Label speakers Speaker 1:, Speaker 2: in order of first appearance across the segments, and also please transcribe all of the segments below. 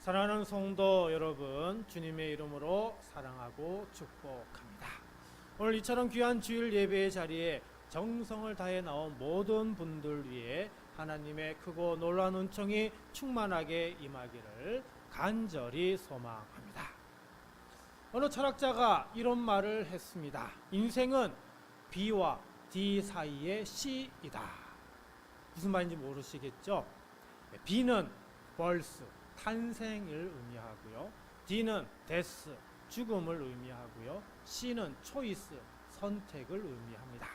Speaker 1: 사랑하는 성도 여러분, 주님의 이름으로 사랑하고 축복합니다. 오늘 이처럼 귀한 주일 예배의 자리에 정성을 다해 나온 모든 분들 위해 하나님의 크고 놀라운 은총이 충만하게 임하기를 간절히 소망합니다. 어느 철학자가 이런 말을 했습니다. 인생은 B와 D 사이의 C이다. 무슨 말인지 모르시겠죠? B는 birth, 탄생을 의미하고요. D는 death, 죽음을 의미하고요. C는 choice, 선택을 의미합니다.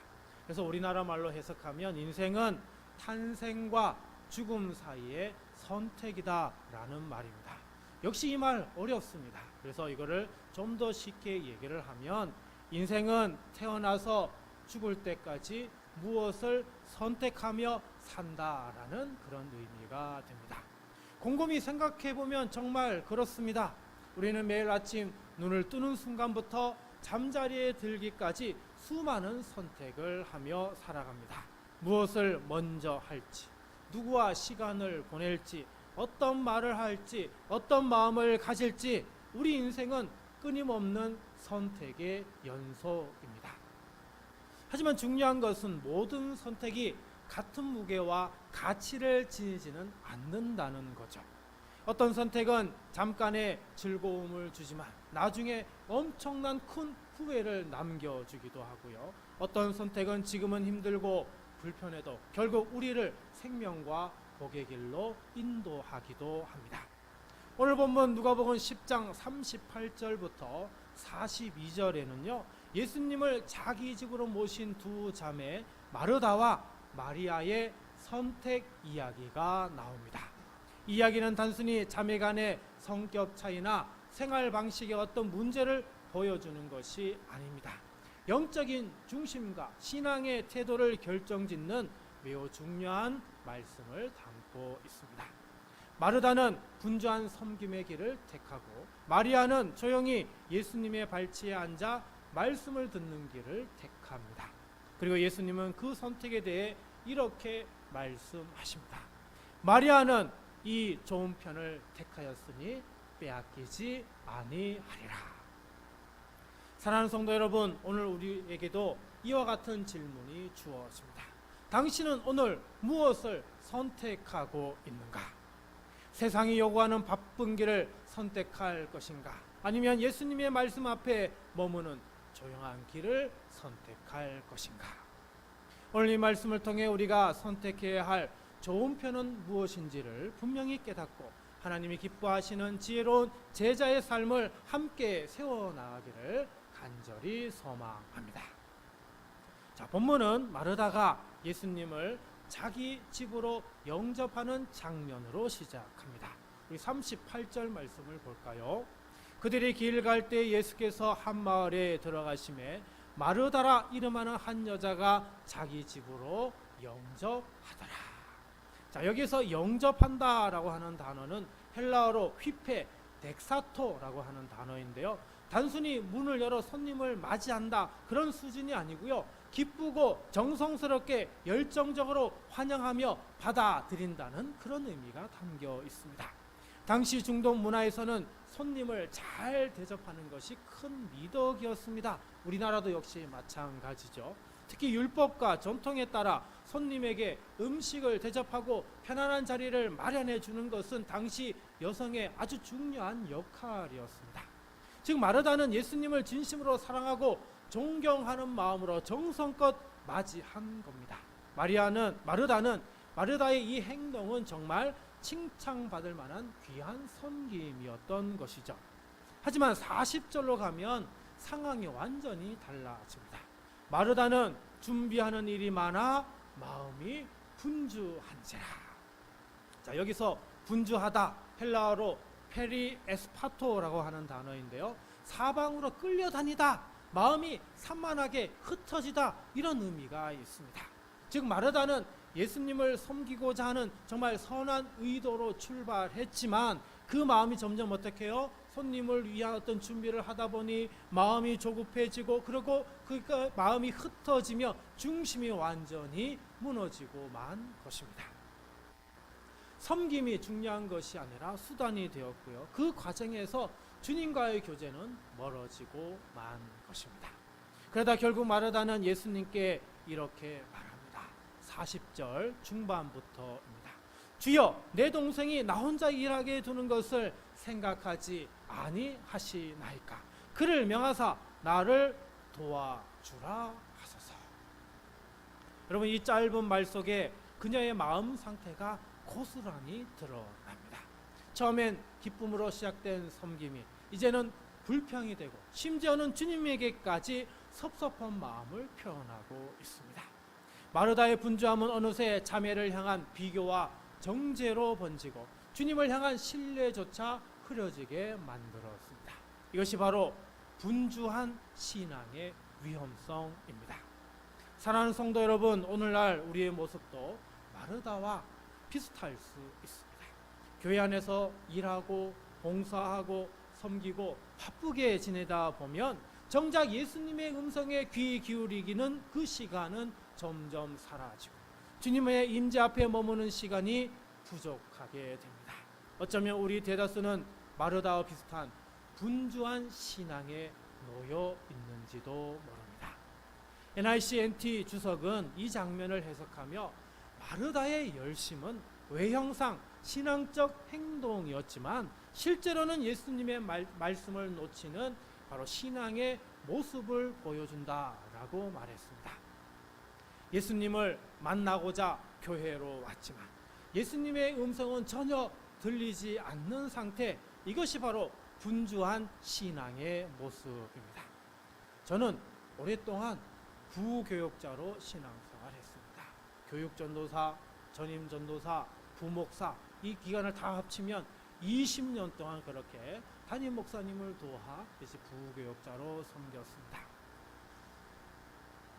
Speaker 1: 그래서 우리나라 말로 해석하면 인생은 탄생과 죽음 사이의 선택이다 라는 말입니다. 역시 이 말 어렵습니다. 그래서 이거를 좀 더 쉽게 얘기를 하면 인생은 태어나서 죽을 때까지 무엇을 선택하며 산다라는 그런 의미가 됩니다. 곰곰이 생각해 보면 정말 그렇습니다. 우리는 매일 아침 눈을 뜨는 순간부터 잠자리에 들기까지 수많은 선택을 하며 살아갑니다. 무엇을 먼저 할지, 누구와 시간을 보낼지, 어떤 말을 할지, 어떤 마음을 가질지, 우리 인생은 끊임없는 선택의 연속입니다. 하지만 중요한 것은 모든 선택이 같은 무게와 가치를 지니지는 않는다는 거죠. 어떤 선택은 잠깐의 즐거움을 주지만 나중에 엄청난 큰 후회를 남겨주기도 하고요. 어떤 선택은 지금은 힘들고 불편해도 결국 우리를 생명과 복의 길로 인도하기도 합니다. 오늘 본문 누가복음 10장 38절부터 42절에는요. 예수님을 자기 집으로 모신 두 자매 마르다와 마리아의 선택 이야기가 나옵니다. 이야기는 단순히 자매 간의 성격 차이나 생활 방식의 어떤 문제를 보여주는 것이 아닙니다. 영적인 중심과 신앙의 태도를 결정짓는 매우 중요한 말씀을 담고 있습니다. 마르다는 분주한 섬김의 길을 택하고 마리아는 조용히 예수님의 발치에 앉아 말씀을 듣는 길을 택합니다. 그리고 예수님은 그 선택에 대해 이렇게 말씀하십니다. 마리아는 이 좋은 편을 택하였으니 빼앗기지 아니하리라. 사랑하는 성도 여러분, 오늘 우리에게도 이와 같은 질문이 주어집니다. 당신은 오늘 무엇을 선택하고 있는가? 세상이 요구하는 바쁜 길을 선택할 것인가? 아니면 예수님의 말씀 앞에 머무는 조용한 길을 선택할 것인가? 오늘 이 말씀을 통해 우리가 선택해야 할 좋은 편은 무엇인지를 분명히 깨닫고 하나님이 기뻐하시는 지혜로운 제자의 삶을 함께 세워나가기를 간절히 소망합니다. 자, 본문은 마르다가 예수님을 자기 집으로 영접하는 장면으로 시작합니다. 우리 38절 말씀을 볼까요? 그들이 길 갈 때 예수께서 한 마을에 들어가심에 마르다라 이름하는 한 여자가 자기 집으로 영접하더라. 자, 여기서 영접한다라고 하는 단어는 헬라어로 휘페 덱사토라고 하는 단어인데요. 단순히 문을 열어 손님을 맞이한다 그런 수준이 아니고요. 기쁘고 정성스럽게 열정적으로 환영하며 받아들인다는 그런 의미가 담겨 있습니다. 당시 중동 문화에서는 손님을 잘 대접하는 것이 큰 미덕이었습니다. 우리나라도 역시 마찬가지죠. 특히 율법과 전통에 따라 손님에게 음식을 대접하고 편안한 자리를 마련해 주는 것은 당시 여성의 아주 중요한 역할이었습니다. 즉 마르다는 예수님을 진심으로 사랑하고 존경하는 마음으로 정성껏 맞이한 겁니다. 마르다는 마르다의 이 행동은 정말 칭찬받을 만한 귀한 섬김이었던 것이죠. 하지만 40절로 가면 상황이 완전히 달라집니다. 마르다는 준비하는 일이 많아 마음이 분주한지라. 자, 여기서 분주하다 헬라어로 페리에스파토라고 하는 단어인데요. 사방으로 끌려다니다 마음이 산만하게 흩어지다 이런 의미가 있습니다. 즉 마르다는 예수님을 섬기고자 하는 정말 선한 의도로 출발했지만 그 마음이 점점 어떻게 해요? 손님을 위한 어떤 준비를 하다 보니 마음이 조급해지고 그리고 그 마음이 흩어지며 중심이 완전히 무너지고 만 것입니다. 섬김이 중요한 것이 아니라 수단이 되었고요. 그 과정에서 주님과의 교제는 멀어지고 만 것입니다. 그러다 결국 마르다는 예수님께 이렇게 말합니다. 40절 중반부터입니다. 주여, 내 동생이 나 혼자 일하게 두는 것을 생각하지 아니하시나이까? 그를 명하사 나를 도와주라 하소서. 여러분, 이 짧은 말 속에 그녀의 마음 상태가 고스란히 드러납니다. 처음엔 기쁨으로 시작된 섬김이 이제는 불평이 되고 심지어는 주님에게까지 섭섭한 마음을 표현하고 있습니다. 마르다의 분주함은 어느새 자매를 향한 비교와 정죄로 번지고 주님을 향한 신뢰조차 흐려지게 만들었습니다. 이것이 바로 분주한 신앙의 위험성입니다. 사랑하는 성도 여러분, 오늘날 우리의 모습도 마르다와 비슷할 수 있습니다. 교회 안에서 일하고 봉사하고 섬기고 바쁘게 지내다 보면 정작 예수님의 음성에 귀 기울이기는 그 시간은 점점 사라지고 주님의 임재 앞에 머무는 시간이 부족하게 됩니다. 어쩌면 우리 대다수는 마르다와 비슷한 분주한 신앙에 놓여 있는지도 모릅니다. NICNT 주석은 이 장면을 해석하며 마르다의 열심은 외형상 신앙적 행동이었지만 실제로는 예수님의 말씀을 놓치는 바로 신앙의 모습을 보여준다라고 말했습니다. 예수님을 만나고자 교회로 왔지만 예수님의 음성은 전혀 들리지 않는 상태, 이것이 바로 분주한 신앙의 모습입니다. 저는 오랫동안 부교육자로 신앙생활했습니다. 교육전도사, 전임전도사, 부목사, 이 기간을 다 합치면 20년 동안 그렇게 담임 목사님을 도와 부교육자로 섬겼습니다.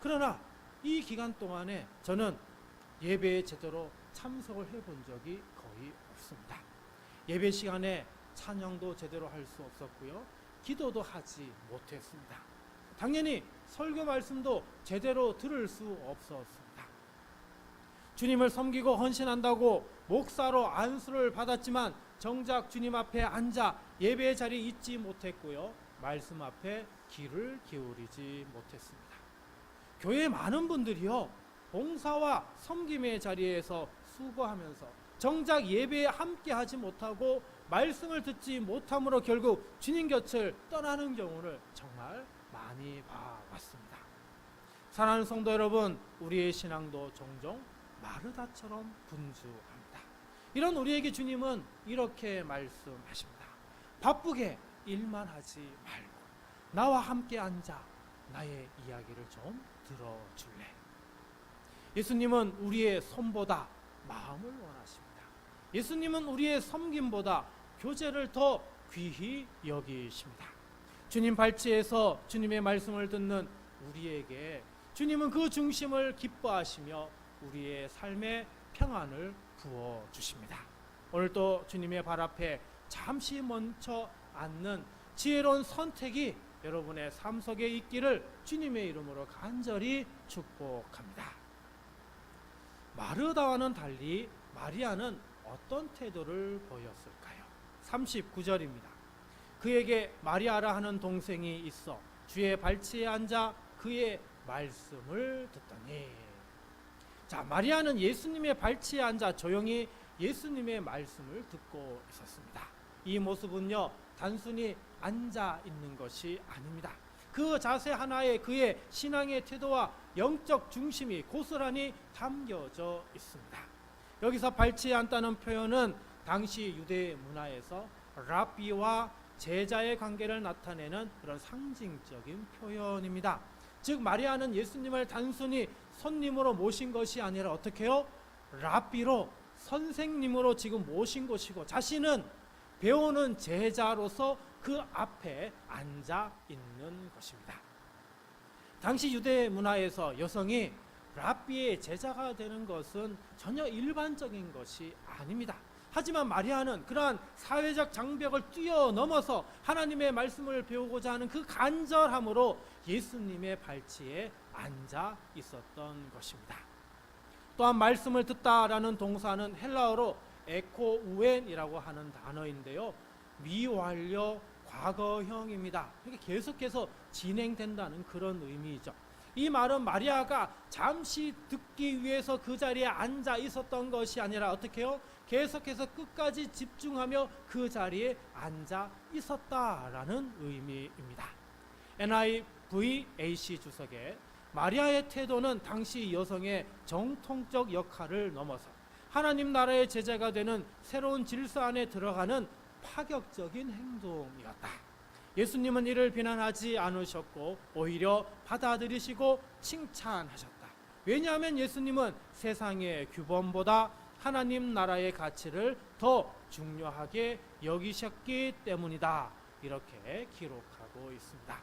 Speaker 1: 그러나 이 기간 동안에 저는 예배에 제대로 참석을 해본 적이 거의 없습니다. 예배 시간에 찬양도 제대로 할 수 없었고요. 기도도 하지 못했습니다. 당연히 설교 말씀도 제대로 들을 수 없었습니다. 주님을 섬기고 헌신한다고 목사로 안수를 받았지만 정작 주님 앞에 앉아 예배의 자리에 있지 못했고요. 말씀 앞에 귀를 기울이지 못했습니다. 교회의 많은 분들이요, 봉사와 섬김의 자리에서 수고하면서 정작 예배에 함께 하지 못하고 말씀을 듣지 못함으로 결국 주님 곁을 떠나는 경우를 정말 많이 봐왔습니다. 사랑하는 성도 여러분, 우리의 신앙도 종종 마르다처럼 분주합니다. 이런 우리에게 주님은 이렇게 말씀하십니다. 바쁘게 일만 하지 말고 나와 함께 앉아 나의 이야기를 좀 들어줄래? 예수님은 우리의 손보다 마음을 원하십니다. 예수님은 우리의 섬김보다 교제를 더 귀히 여기십니다. 주님 발치에서 주님의 말씀을 듣는 우리에게 주님은 그 중심을 기뻐하시며 우리의 삶에 평안을 부어주십니다. 오늘도 주님의 발 앞에 잠시 멈춰 앉는 지혜로운 선택이 여러분의 삶 속에 있기를 주님의 이름으로 간절히 축복합니다. 마르다와는 달리 마리아는 어떤 태도를 보였을까요? 39절입니다. 그에게 마리아라 하는 동생이 있어 주의 발치에 앉아 그의 말씀을 듣더니. 자, 마리아는 예수님의 발치에 앉아 조용히 예수님의 말씀을 듣고 있었습니다. 이 모습은요, 단순히 앉아 있는 것이 아닙니다. 그 자세 하나에 그의 신앙의 태도와 영적 중심이 고스란히 담겨져 있습니다. 여기서 발치에 앉다는 표현은 당시 유대 문화에서 랍비와 제자의 관계를 나타내는 그런 상징적인 표현입니다. 즉 마리아는 예수님을 단순히 손님으로 모신 것이 아니라 어떻게 해요? 랍비로, 선생님으로 지금 모신 것이고 자신은 배우는 제자로서 그 앞에 앉아 있는 것입니다. 당시 유대 문화에서 여성이 랍비의 제자가 되는 것은 전혀 일반적인 것이 아닙니다. 하지만 마리아는 그러한 사회적 장벽을 뛰어넘어서 하나님의 말씀을 배우고자 하는 그 간절함으로 예수님의 발치에 앉아 있었던 것입니다. 또한 말씀을 듣다라는 동사는 헬라어로 에코우엔이라고 하는 단어인데요. 미완료 과거형입니다. 그러니까 계속해서 진행된다는 그런 의미죠. 이 말은 마리아가 잠시 듣기 위해서 그 자리에 앉아 있었던 것이 아니라 어떻게 해요? 계속해서 끝까지 집중하며 그 자리에 앉아 있었다라는 의미입니다. NIVAC 주석에 마리아의 태도는 당시 여성의 정통적 역할을 넘어서 하나님 나라의 제자가 되는 새로운 질서 안에 들어가는 파격적인 행동이었다. 예수님은 이를 비난하지 않으셨고 오히려 받아들이시고 칭찬하셨다. 왜냐하면 예수님은 세상의 규범보다 하나님 나라의 가치를 더 중요하게 여기셨기 때문이다. 이렇게 기록하고 있습니다.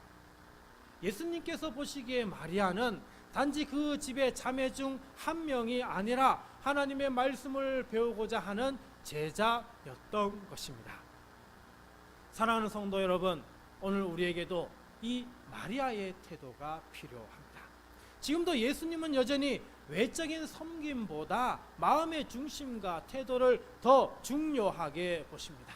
Speaker 1: 예수님께서 보시기에 마리아는 단지 그 집의 자매 중 한 명이 아니라 하나님의 말씀을 배우고자 하는 제자였던 것입니다. 사랑하는 성도 여러분, 오늘 우리에게도 이 마리아의 태도가 필요합니다. 지금도 예수님은 여전히 외적인 섬김보다 마음의 중심과 태도를 더 중요하게 보십니다.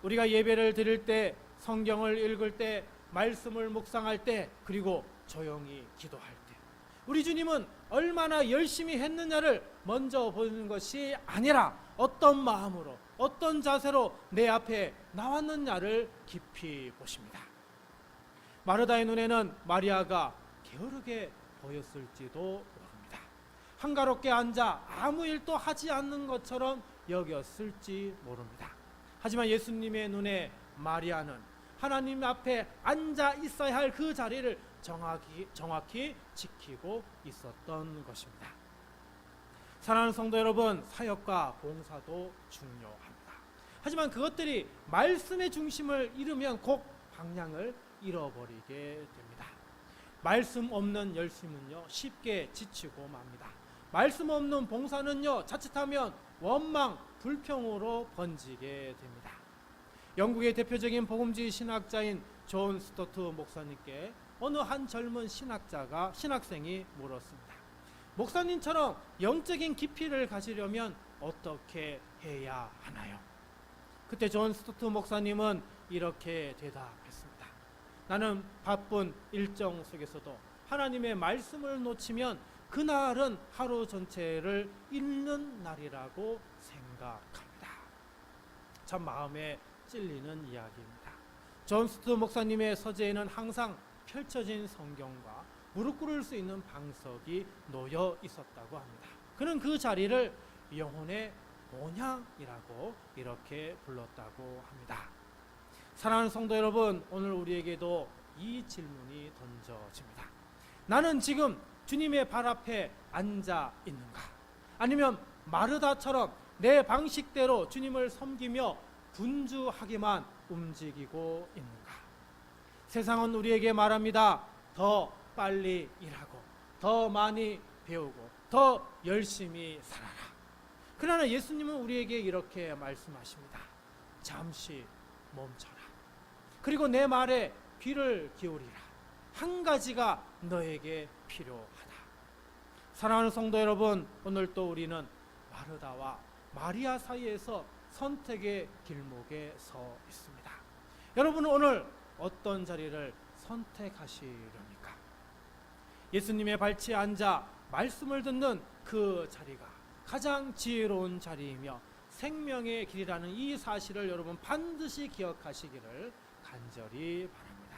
Speaker 1: 우리가 예배를 드릴 때, 성경을 읽을 때, 말씀을 묵상할 때, 그리고 조용히 기도할 때, 우리 주님은 얼마나 열심히 했느냐를 먼저 보는 것이 아니라 어떤 마음으로, 어떤 자세로 내 앞에 나왔느냐를 깊이 보십니다. 마르다의 눈에는 마리아가 게으르게 보였을지도 모릅니다. 한가롭게 앉아 아무 일도 하지 않는 것처럼 여겼을지 모릅니다. 하지만 예수님의 눈에 마리아는 하나님 앞에 앉아 있어야 할 그 자리를 정확히 지키고 있었던 것입니다. 사랑하는 성도 여러분, 사역과 봉사도 중요합니다. 하지만 그것들이 말씀의 중심을 잃으면 곧 방향을 잃어버리게 됩니다. 말씀 없는 열심은요, 쉽게 지치고 맙니다. 말씀 없는 봉사는요, 자칫하면 원망, 불평으로 번지게 됩니다. 영국의 대표적인 복음주의 신학자인 존 스토트 목사님께 어느 한 젊은 신학생이 물었습니다. 목사님처럼 영적인 깊이를 가지려면 어떻게 해야 하나요? 그때 존 스토트 목사님은 이렇게 대답했습니다. 나는 바쁜 일정 속에서도 하나님의 말씀을 놓치면 그날은 하루 전체를 잃는 날이라고 생각합니다. 참 마음에 찔리는 이야기입니다. 존 스토트 목사님의 서재에는 항상 펼쳐진 성경과 무릎 꿇을 수 있는 방석이 놓여 있었다고 합니다. 그는 그 자리를 영혼의 모냥이라고 이렇게 불렀다고 합니다. 사랑하는 성도 여러분, 오늘 우리에게도 이 질문이 던져집니다. 나는 지금 주님의 발 앞에 앉아 있는가? 아니면 마르다처럼 내 방식대로 주님을 섬기며 분주하게만 움직이고 있는가? 세상은 우리에게 말합니다. 더 빨리 일하고, 더 많이 배우고, 더 열심히 살아라. 그러나 예수님은 우리에게 이렇게 말씀하십니다. 잠시 멈춰라. 그리고 내 말에 귀를 기울이라. 한 가지가 너에게 필요하다. 사랑하는 성도 여러분, 오늘 또 우리는 마르다와 마리아 사이에서 선택의 길목에 서 있습니다. 여러분은 오늘 어떤 자리를 선택하시렵니까? 예수님의 발치에 앉아 말씀을 듣는 그 자리가 가장 지혜로운 자리이며 생명의 길이라는 이 사실을 여러분 반드시 기억하시기를 간절히 바랍니다.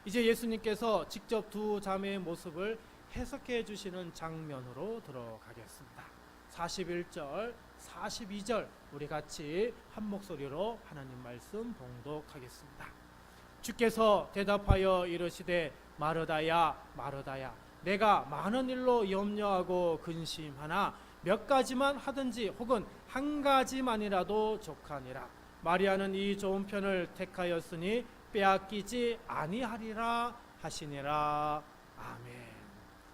Speaker 1: 이제 예수님께서 직접 두 자매의 모습을 해석해 주시는 장면으로 들어가겠습니다. 41절, 42절 우리 같이 한 목소리로 하나님 말씀 봉독하겠습니다. 주께서 대답하여 이르시되 마르다야 마르다야 내가 많은 일로 염려하고 근심하나 몇 가지만 하든지 혹은 한 가지만이라도 족하니라. 마리아는 이 좋은 편을 택하였으니 빼앗기지 아니하리라 하시니라. 아멘.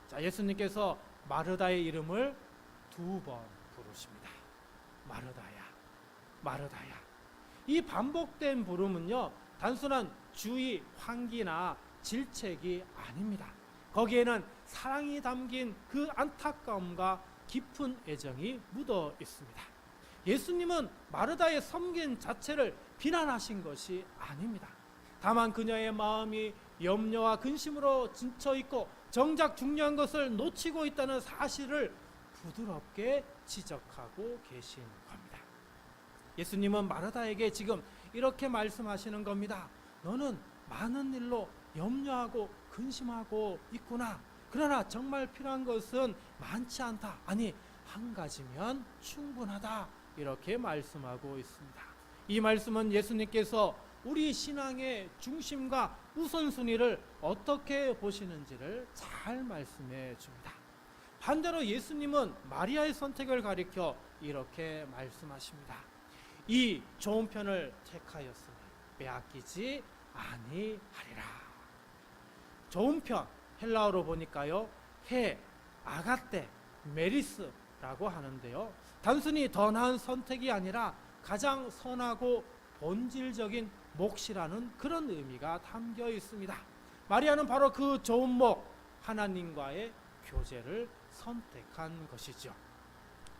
Speaker 1: 자, 예수님께서 마르다의 이름을 두 번 부르십니다. 마르다야 마르다야. 이 반복된 부름은요, 단순한 주의 환기나 질책이 아닙니다. 거기에는 사랑이 담긴 그 안타까움과 깊은 애정이 묻어 있습니다. 예수님은 마르다의 섬김 자체를 비난하신 것이 아닙니다. 다만 그녀의 마음이 염려와 근심으로 지쳐 있고 정작 중요한 것을 놓치고 있다는 사실을 부드럽게 지적하고 계신 겁니다. 예수님은 마르다에게 지금 이렇게 말씀하시는 겁니다. 너는 많은 일로 염려하고 근심하고 있구나. 그러나 정말 필요한 것은 많지 않다. 아니, 한 가지면 충분하다. 이렇게 말씀하고 있습니다. 이 말씀은 예수님께서 우리 신앙의 중심과 우선순위를 어떻게 보시는지를 잘 말씀해 줍니다. 반대로 예수님은 마리아의 선택을 가리켜 이렇게 말씀하십니다. 이 좋은 편을 택하였으니 빼앗기지 아니하리라. 좋은 편, 헬라어로 보니까요, 아가테, 메리스라고 하는데요, 단순히 더 나은 선택이 아니라 가장 선하고 본질적인 몫이라는 그런 의미가 담겨 있습니다. 마리아는 바로 그 좋은 목, 하나님과의 교제를 선택한 것이죠.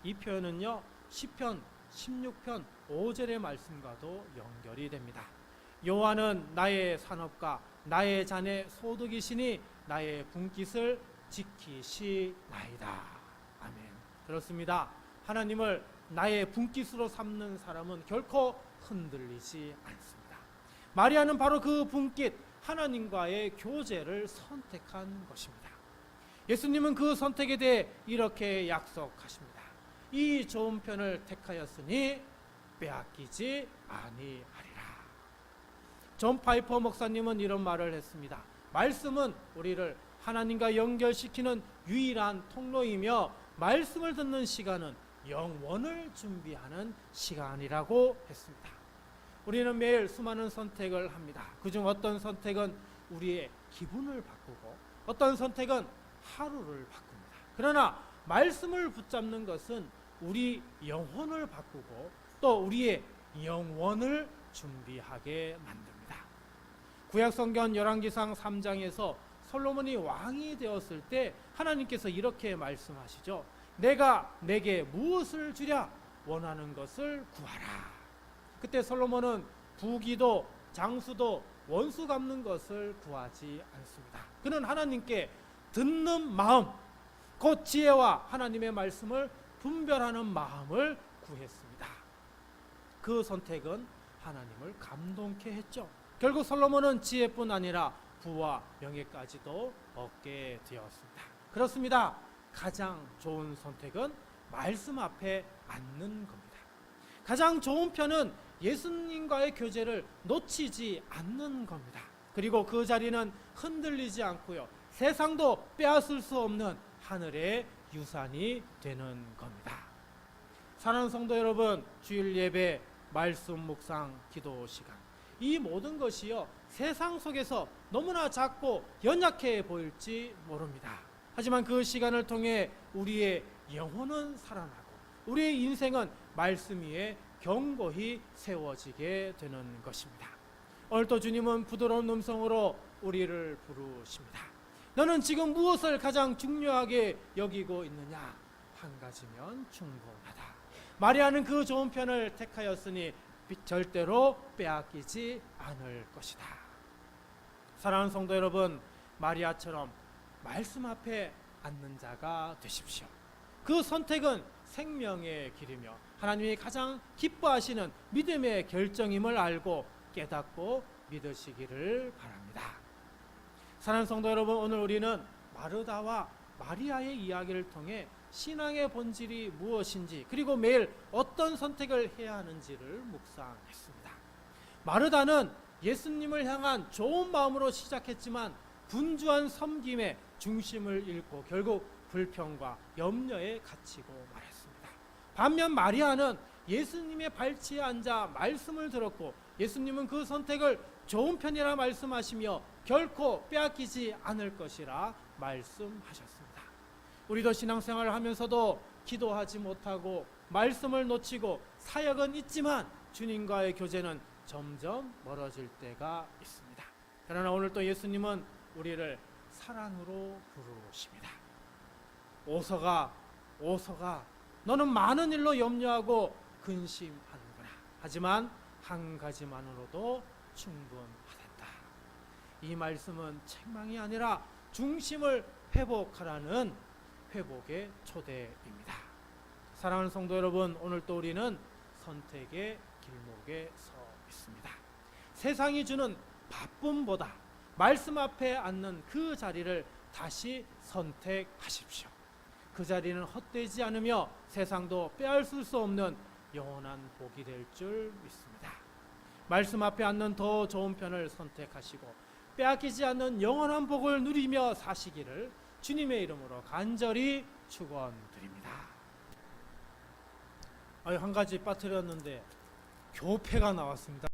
Speaker 1: 이 표현은요, 시편 16편 5절의 말씀과도 연결이 됩니다. 여호와는 나의 산업과 나의 잔의 소득이시니 나의 분깃을 지키시나이다. 아멘. 그렇습니다. 하나님을 나의 분깃으로 삼는 사람은 결코 흔들리지 않습니다. 마리아는 바로 그 분깃, 하나님과의 교제를 선택한 것입니다. 예수님은 그 선택에 대해 이렇게 약속하십니다. 이 좋은 편을 택하였으니 빼앗기지 아니하리라. 존 파이퍼 목사님은 이런 말을 했습니다. 말씀은 우리를 하나님과 연결시키는 유일한 통로이며 말씀을 듣는 시간은 영원을 준비하는 시간이라고 했습니다. 우리는 매일 수많은 선택을 합니다. 그중 어떤 선택은 우리의 기분을 바꾸고 어떤 선택은 하루를 바꿉니다. 그러나 말씀을 붙잡는 것은 우리 영혼을 바꾸고 또 우리의 영원을 준비하게 만듭니다. 구약성경 열왕기상 3장에서 솔로몬이 왕이 되었을 때 하나님께서 이렇게 말씀하시죠. 내가 내게 무엇을 주랴? 원하는 것을 구하라. 그때 솔로몬은 부귀도 장수도 원수 갚는 것을 구하지 않습니다. 그는 하나님께 듣는 마음, 곧 지혜와 하나님의 말씀을 분별하는 마음을 구했습니다. 그 선택은 하나님을 감동케 했죠. 결국 솔로몬은 지혜뿐 아니라 부와 명예까지도 얻게 되었습니다. 그렇습니다. 가장 좋은 선택은 말씀 앞에 앉는 겁니다. 가장 좋은 편은 예수님과의 교제를 놓치지 않는 겁니다. 그리고 그 자리는 흔들리지 않고요, 세상도 빼앗을 수 없는 하늘의 유산이 되는 겁니다. 사랑하는 성도 여러분, 주일 예배, 말씀 묵상, 기도 시간, 이 모든 것이요, 세상 속에서 너무나 작고 연약해 보일지 모릅니다. 하지만 그 시간을 통해 우리의 영혼은 살아나고 우리의 인생은 말씀 위에 견고히 세워지게 되는 것입니다. 오늘도 주님은 부드러운 음성으로 우리를 부르십니다. 너는 지금 무엇을 가장 중요하게 여기고 있느냐? 한 가지면 충분하다. 마리아는 그 좋은 편을 택하였으니 절대로 빼앗기지 않을 것이다. 사랑하는 성도 여러분, 마리아처럼 말씀 앞에 앉는 자가 되십시오. 그 선택은 생명의 길이며 하나님이 가장 기뻐하시는 믿음의 결정임을 알고 깨닫고 믿으시기를 바랍니다. 사랑하는 성도 여러분, 오늘 우리는 마르다와 마리아의 이야기를 통해 신앙의 본질이 무엇인지, 그리고 매일 어떤 선택을 해야 하는지를 묵상했습니다. 마르다는 예수님을 향한 좋은 마음으로 시작했지만 분주한 섬김의 중심을 잃고 결국 불평과 염려에 갇히고 말했습니다. 반면 마리아는 예수님의 발치에 앉아 말씀을 들었고 예수님은 그 선택을 좋은 편이라 말씀하시며 결코 빼앗기지 않을 것이라 말씀하셨습니다. 우리도 신앙생활을 하면서도 기도하지 못하고 말씀을 놓치고 사역은 있지만 주님과의 교제는 점점 멀어질 때가 있습니다. 그러나 오늘 또 예수님은 우리를 사랑으로 부르십니다. 오서가 너는 많은 일로 염려하고 근심하는구나. 하지만 한 가지만으로도 충분하다. 이 말씀은 책망이 아니라 중심을 회복하라는 회복의 초대입니다. 사랑하는 성도 여러분, 오늘 또 우리는 선택의 길목에 서 있습니다. 세상이 주는 바쁨보다 말씀 앞에 앉는 그 자리를 다시 선택하십시오. 그 자리는 헛되지 않으며 세상도 빼앗을 수 없는 영원한 복이 될 줄 믿습니다. 말씀 앞에 앉는 더 좋은 편을 선택하시고 빼앗기지 않는 영원한 복을 누리며 사시기를 주님의 이름으로 간절히 축원드립니다. 한 가지 빠뜨렸는데 교패가 나왔습니다.